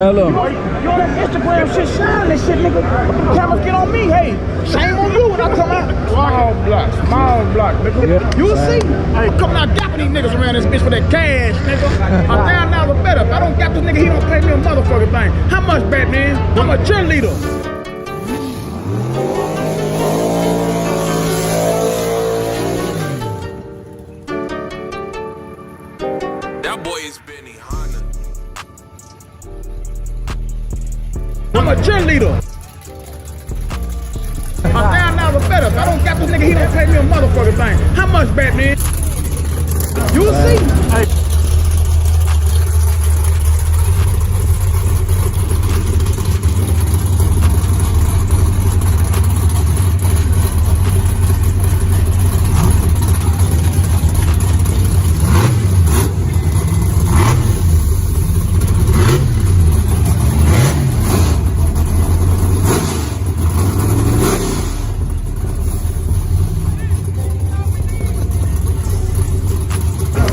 Hello. Yo, that Instagram shit shine, that shit, nigga. Cameras get on me, hey. Shame on you when I come out. Small block, nigga. Yeah, You'll see. Hey, coming out gapping these niggas around this bitch for that cash, nigga. $1,000 better. If I don't gap this nigga, he don't pay me a motherfucking thing. How much, Batman? I'm a cheerleader. That boy is Benny Hanna. I'm a cheerleader. $1,000 better. If I don't gap this nigga, he don't pay me a motherfucking thing. How much, Batman? You'll see. Hey.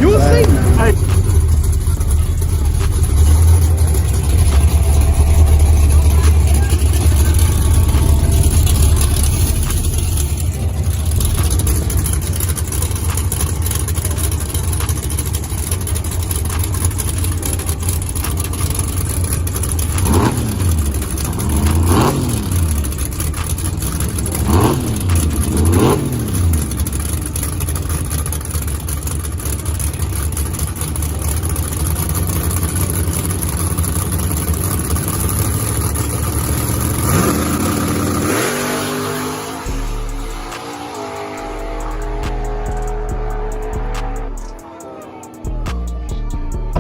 You'll see. Hey.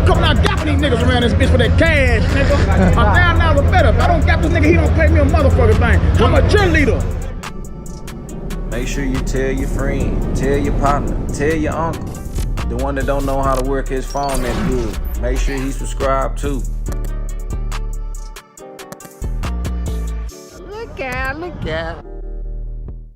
Coming out gapping these niggas around this bitch for that cash, nigga. $1,000 better. If I don't gap this nigga, he don't pay me a motherfucking thing. I'm a cheerleader. Make sure you tell your friend, tell your partner, tell your uncle, the one that don't know how to work his phone that good. Make sure he subscribed too. Look out, look out.